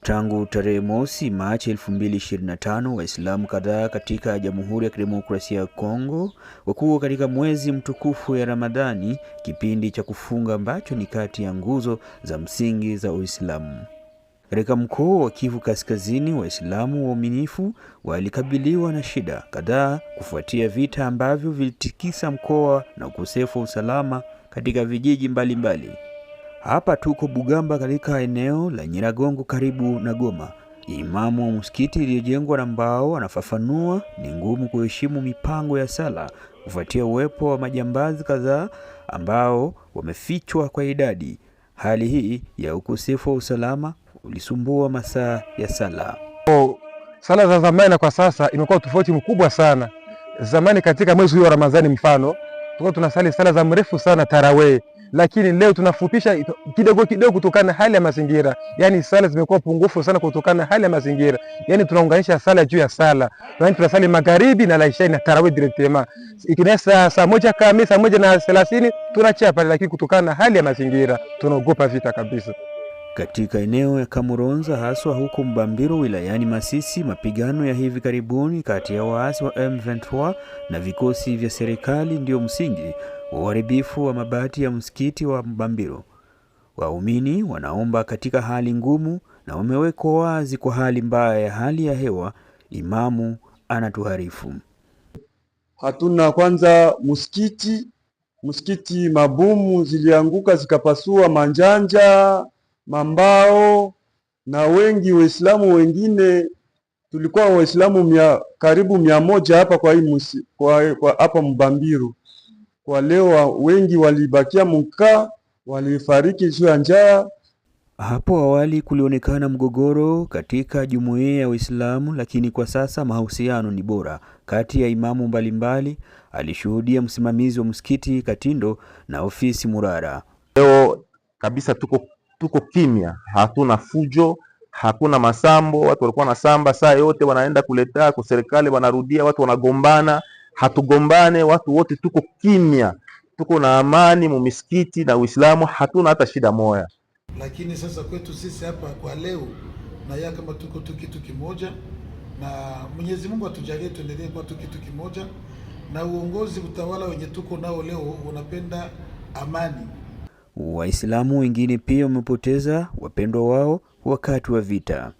Tangu tarehe mosi Machi 2025, Waislamu kadhaa katika Jamhuri ya Kidemokrasia ya Kongo wakuwa katika mwezi mtukufu ya Ramadhani, kipindi cha kufunga ambacho ni kati ya nguzo za msingi za Uislamu. Katika mkoa wa Kivu Kaskazini, Waislamu waaminifu walikabiliwa na shida kadhaa kufuatia vita ambavyo vilitikisa mkoa na ukosefu wa usalama katika vijiji mbalimbali. Hapa tuko Bugamba katika eneo la Nyiragongo karibu na Goma. Imamu wa msikiti iliyojengwa na mbao anafafanua ni ngumu kuheshimu mipango ya sala kufuatia uwepo wa majambazi kadhaa ambao wamefichwa kwa idadi. Hali hii ya ukosefu wa usalama ulisumbua masaa ya sala. Sala za zamani kwa sasa imekuwa tofauti mkubwa sana. Zamani katika mwezi wa Ramadhani mfano, tulikuwa tunasali sala za mrefu sana tarawih, lakini leo tunafupisha kidogo kidogo kutokana na hali ya mazingira. Yaani sala zimekuwa pungufu sana kutokana na hali ya mazingira. Yaani tunaunganisha sala juu ya sala. Yaani tunasali magharibi na isha na tarawih directement. Ikinesa saa moja kamili, saa moja na 30 tunachia pale, lakini kutokana na hali ya mazingira tunaogopa vita kabisa. Katika eneo ya Kamuronza haswa huko Mbambiro wilayani Masisi, mapigano ya hivi karibuni kati ya waasi wa M23 na vikosi vya serikali ndio msingi wa uharibifu wa mabati ya msikiti wa Mbambiro. Waumini wanaomba katika hali ngumu na wamewekwa wazi kwa hali mbaya ya hali ya hewa. Imamu anatuharifu. Hatuna kwanza msikiti mabomu zilianguka zikapasua manjanja, mambao, na wengi Waislamu wengine tulikuwa Waislamu karibu 100 hapa kwa hapa Mbambiro. Kwa leo wengi walibakia mkaa, walifariki juu ya njaa. Hapo awali kulionekana mgogoro katika jumuiya ya Uislamu, lakini kwa sasa mahusiano ni bora kati ya imamu mbalimbali. Alishuhudia msimamizi wa msikiti Katindo na ofisi Murara. Leo kabisa tuko kimya, hatuna fujo, hakuna masambo. Watu walikuwa na samba saa yote, wanaenda kuleta kwa serikali, wanarudia, watu wanagombana. Hatugombane, watu wote tuko kimya, tuko na amani mu misikiti na Uislamu, hatuna hata shida moja. Lakini sasa kwetu sisi hapa kwa leo na ya kama tuko kitu kimoja, na Mwenyezi Mungu atujalie tuendelee kwa kitu kimoja, na uongozi utawala wenye tuko nao leo unapenda amani. Waislamu wengine pia wamepoteza wapendwa wao wakati wa vita.